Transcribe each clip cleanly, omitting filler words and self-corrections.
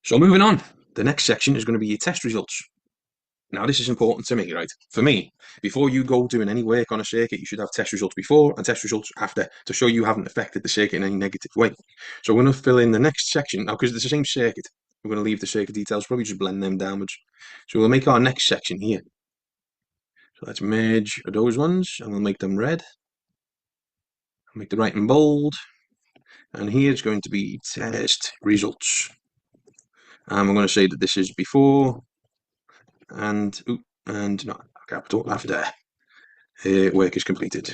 So moving on, the next section is going to be your test results. Now this is important to me, right? For me, before you go doing any work on a circuit, you should have test results before and test results after to show you haven't affected the circuit in any negative way. So we're going to fill in the next section now because it's the same circuit. We're going to leave the circuit details, probably just blend them downwards. So we'll make our next section here. So let's merge those ones and we'll make them red. Make the writing bold. And here it's going to be test results. And we're going to say that this is before and not capital after work is completed.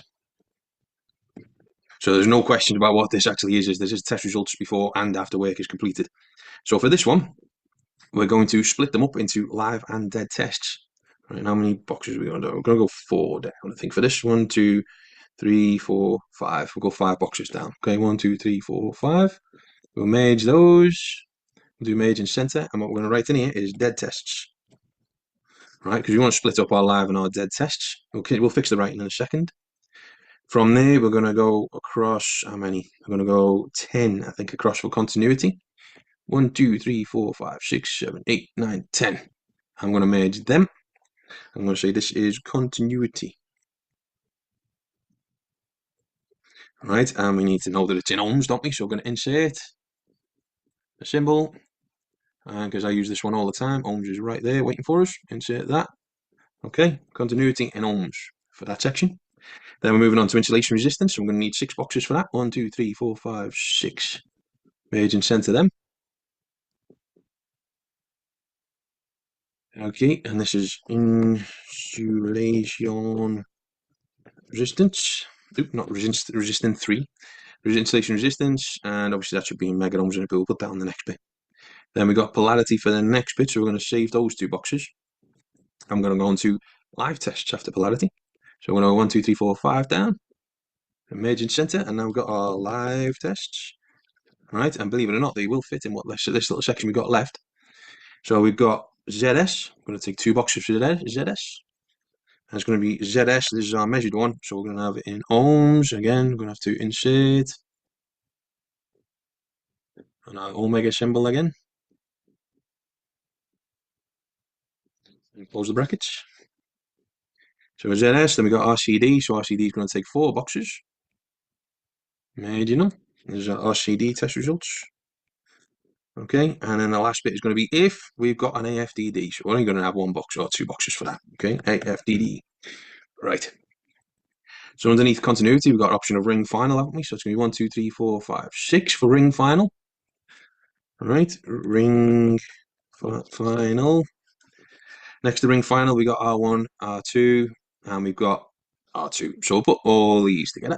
So there's no question about what this actually is. This is test results before and after work is completed. So for this one, we're going to split them up into live and dead tests. Right, how many boxes are we going to do? We're going to go 4 down, I think. For this, 1, 2, 3, 4, 5. We'll go 5 boxes down. Okay, 1, 2, 3, 4, 5. We'll merge those. We'll do merge and center. And what we're going to write in here is dead tests. Right, because we want to split up our live and our dead tests. Okay, we'll fix the writing in a second. From there, we're going to go across, how many? We're going to go 10, I think, across for continuity. 1, 2, 3, 4, 5, 6, 7, 8, 9, 10. I'm going to merge them. I'm going to say this is continuity. Right, and we need to know that it's in ohms, don't we? So we're going to insert a symbol. And because I use this one all the time, ohms is right there waiting for us. Insert that. Okay, continuity in ohms for that section. Then we're moving on to insulation resistance. So I'm going to need 6 boxes for that. 1, 2, 3, 4, 5, 6. Merge and center them. Okay, and this is insulation resistance. Oop, not resistant 3. Insulation resistance, and obviously that should be in mega ohms, and we'll put that on the next bit. Then we got polarity for the next bit, so we're going to save those 2 boxes. I'm going to go on to live tests after polarity. So we're going to go 1, 2, 3, 4, 5 down. Merge and center, and now we've got our live tests. Right, and believe it or not, they will fit in this little section we've got left. So we've got ZS. I'm going to take 2 boxes for ZS. And it's going to be ZS. This is our measured one, so we're going to have it in ohms. Again, we're going to have to insert and our omega symbol again. And close the brackets. So ZS, then we got RCD. So RCD is going to take 4 boxes. Merging them. There's our RCD test results. Okay, and then the last bit is going to be if we've got an AFDD. So we're only going to have 1 box or 2 boxes for that. Okay, AFDD. Right. So underneath continuity, we've got an option of ring final, haven't we? So it's going to be 1, 2, 3, 4, 5, 6 for ring final. All right, ring final. Next to ring final, we got R1, R2, and we've got R2. So we'll put all these together.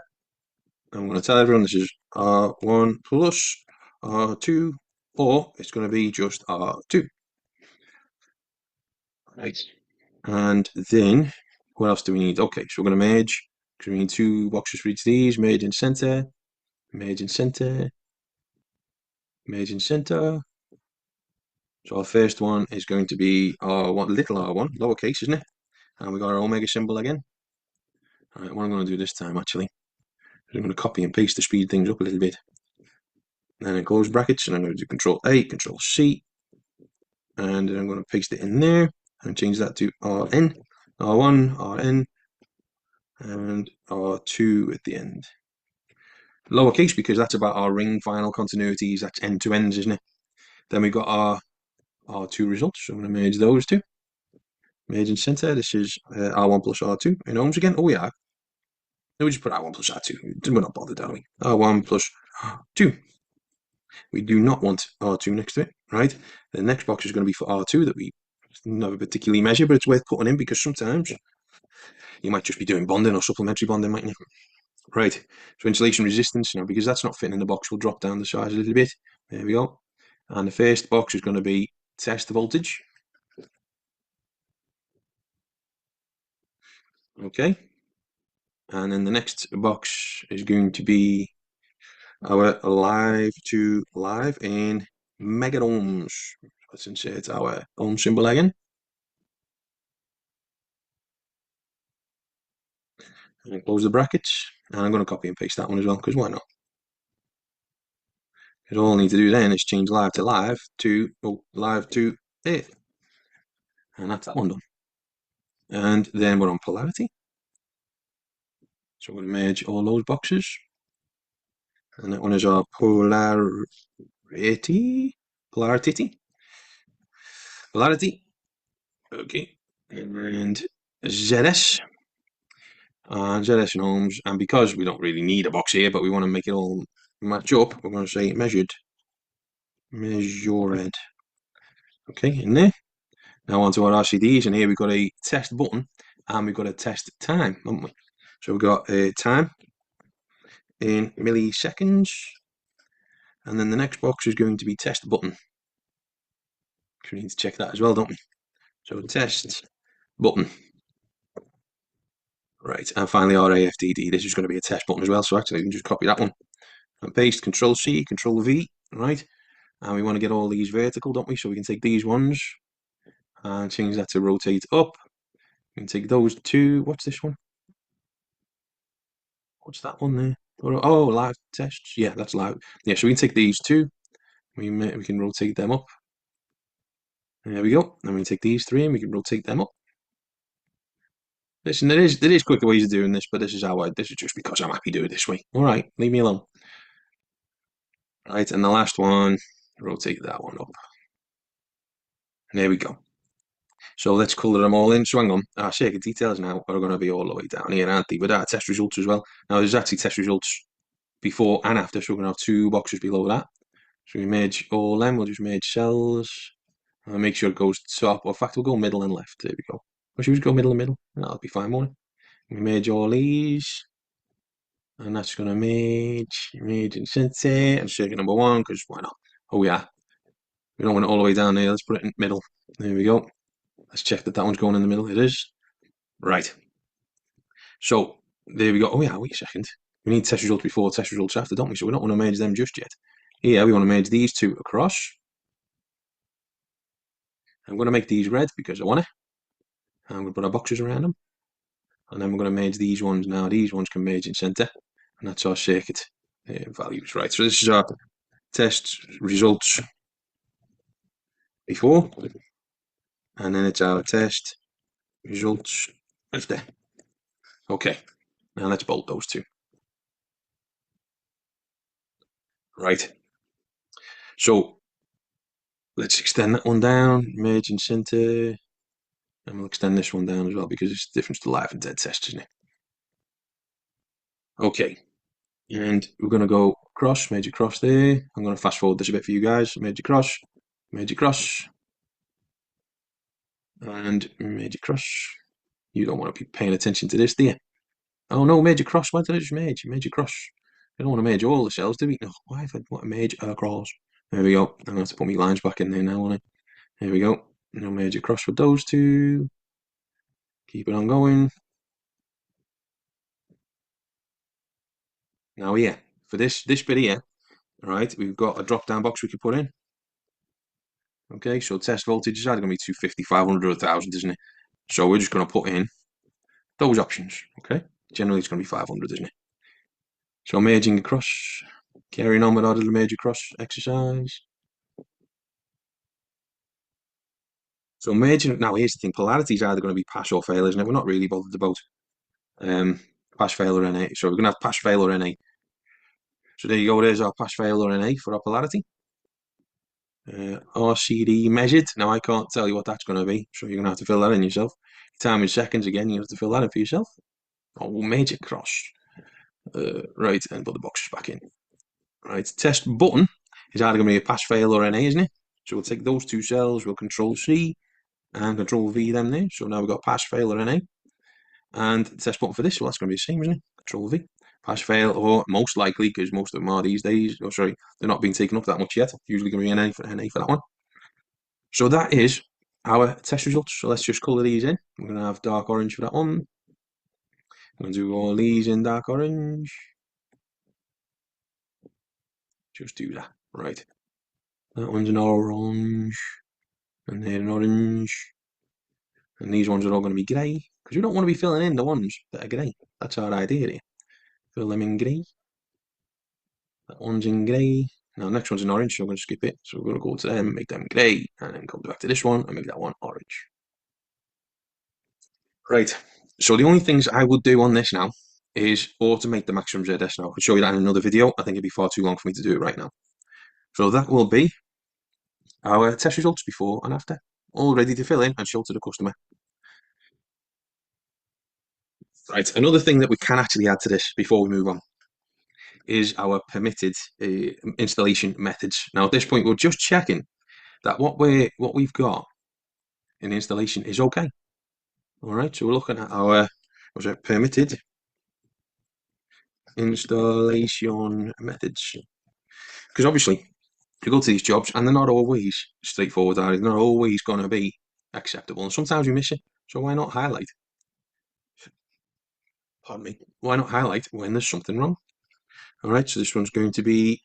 I'm going to tell everyone this is R1 plus R2, or it's going to be just R2. Right. And then, what else do we need? Okay, so we're going to merge, because we need 2 boxes for each of these. Merge in center, merge in center, merge in center. So our first one is going to be R1, little r1, lowercase, isn't it? And we got our omega symbol again. All right, what I'm going to do this time, actually, I'm going to copy and paste to speed things up a little bit. And then close brackets, and I'm going to do Control A, Control C, and then I'm going to paste it in there and change that to RN, R1, RN, and R2 at the end. Lowercase because that's about our ring final continuities. That's end to ends, isn't it? Then we got our R2 results. So I'm going to merge those 2. Merge in center. This is R1 plus R2 in ohms again. Oh yeah. No, we just put R1 plus R2. We're not bothered, are we? R1 plus 2. We do not want R2 next to it, right? The next box is going to be for R2 that we never particularly measure, but it's worth putting in because sometimes you might just be doing bonding or supplementary bonding, mightn't you? Right, so insulation resistance now, because that's not fitting in the box, we'll drop down the size a little bit. There we go. And the first box is going to be test voltage. Okay. And then the next box is going to be our live to live in mega ohms. Let's insert our ohm symbol again. And close the brackets. And I'm going to copy and paste that one as well, because why not? Because all I need to do then is change live to live to it. And that's that one done. And then we're on polarity. So we're going to merge all those boxes. And that one is our polarity. Polarity. Okay. And ZS. And ZS and ohms. And because we don't really need a box here, but we want to make it all match up, we're going to say measured. Measured. Okay, in there. Now onto our RCDs, and here we've got a test button and we've got a test time, haven't we? So we've got a time in milliseconds, and then the next box is going to be test button. We need to check that as well, don't we? So test button. Right, and finally our AFDD, this is going to be a test button as well, so actually we can just copy that one and paste, Control C, Control V, right? And we want to get all these vertical, don't we? So we can take these ones and change that to rotate up. We can take those two, what's this one? What's that one there? Oh, live tests. Yeah, that's live. Yeah, so we can take these two. We can rotate them up. There we go. And we take these three and we can rotate them up. Listen, there is quicker ways of doing this, but this is just because I'm happy doing it this way. All right, leave me alone. Right, and the last one, rotate that one up. And there we go. So let's colour them all in. So hang on, our circuit details now are going to be all the way down here, aren't they? With our test results as well. Now there's actually test results before and after, so we're going to have two boxes below that. So we merge all them, we'll just merge cells. And make sure it goes top. Or in fact, we'll go middle and left. There we go. Or should we just go middle and middle? That'll be fine, won't it? We merge all these. And that's going to merge and center. And circuit number one, because why not? Oh, yeah. We don't want it all the way down there. Let's put it in the middle. There we go. Let's check that that one's going in the middle. It is. Right. So, there we go. Oh, yeah, wait a second. We need test results before, test results after, don't we? So we don't want to merge them just yet. Here, we want to merge these two across. I'm going to make these red because I want it. And we'll put our boxes around them. And then we're going to merge these ones now. These ones can merge in center. And that's our circuit values. Right, so this is our test results before. And then it's our test results after. Okay, now let's bolt those two. Right, so let's extend that one down, merge in center. And we'll extend this one down as well because it's the difference to live and dead test, isn't it? Okay, and we're going to go across, merge across there. I'm going to fast forward this a bit for you guys. Merge across, and merge across. You don't want to be paying attention to this, do you? Oh no, merge across. Why did I just merge? Merge across. I don't want to merge all the cells, do we? No, why have I want to merge across? There we go. I'm going to have to put my lines back in there now, won't I? There we go. Now merge across with those two. Keep it on going. Now here, for this bit here, all right, we've got a drop-down box we can put in. Okay, so test voltage is either going to be 250, 500, or 1000, isn't it? So we're just going to put in those options. Okay, generally it's going to be 500, isn't it? So merging across, carrying on with our little merge across exercise. So merging, now here's the thing, polarity is either going to be pass or fail, isn't it? We're not really bothered about pass, fail, or NA. So we're going to have pass, fail, or NA. So there you go, there's our pass, fail, or NA for our polarity. RCD measured. Now I can't tell you what that's going to be, so you're going to have to fill that in yourself. Time in seconds again, you have to fill that in for yourself. Oh, we'll merge across. Right, and put the boxes back in. Right, test button is either going to be a pass, fail, or NA, isn't it? So we'll take those two cells, we'll Control C and Control V them there. So now we've got pass, fail, or NA. And the test button for this, well, that's going to be the same, isn't it? Control V. Pass, fail, or most likely, because most of them are these days, oh sorry, they're not being taken up that much yet. Usually going to be NA for that one. So that is our test results. So let's just colour these in. We're going to have dark orange for that one. I'm going to do all these in dark orange. Just do that. Right. That one's an orange. And then an orange. And these ones are all going to be grey. Because we don't want to be filling in the ones that are grey. That's our idea here. Fill them in grey. That one's in grey. Now, next one's in orange, so I'm going to skip it. So we're going to go to them, make them grey, and then come back to this one and make that one orange. Right. So the only things I would do on this now is automate the maximum ZS now. I'll show you that in another video. I think it'd be far too long for me to do it right now. So that will be our test results before and after, all ready to fill in and show to the customer. Right. Another thing that we can actually add to this before we move on is our permitted installation methods. Now, at this point, we're just checking that what we've got in the installation is okay. All right, so we're looking at our permitted installation methods, because obviously you go to these jobs and they're not always straightforward, are they? They're not always going to be acceptable, and sometimes you miss it. So why not highlight? Pardon me. Why not highlight when there's something wrong? All right, so this one's going to be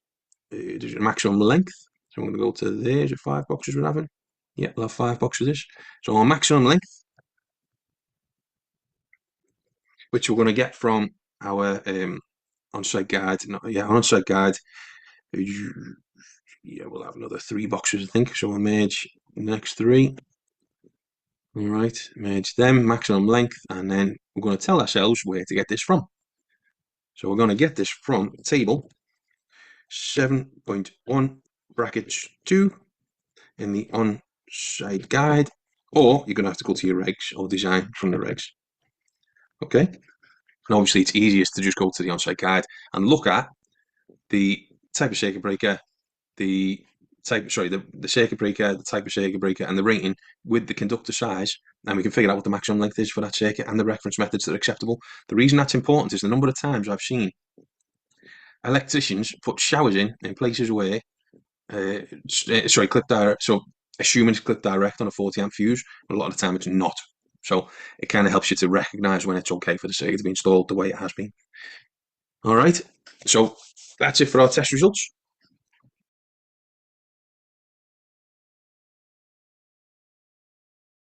maximum length. So I'm going to go to there's your 5 boxes we're having. Yeah, we'll have 5 boxes of this. So our maximum length, which we're going to get from our on-site guide. On-site guide. Yeah, we'll have another 3 boxes, I think. So we'll merge the next 3. All right, merge them, maximum length, and then we're going to tell ourselves where to get this from. So we're going to get this from table 7.1 brackets 2 in the on-site guide, or you're going to have to go to your regs or design from the regs. Okay, and obviously it's easiest to just go to the on-site guide and look at the type of circuit breaker, the circuit breaker, the type of circuit breaker, and the rating with the conductor size, and we can figure out what the maximum length is for that circuit and the reference methods that are acceptable. The reason that's important is the number of times I've seen electricians put showers in places where click direct. So assuming it's click direct on a 40 amp fuse, but a lot of the time it's not. So it kind of helps you to recognize when it's okay for the circuit to be installed the way it has been. All right, so that's it for our test results.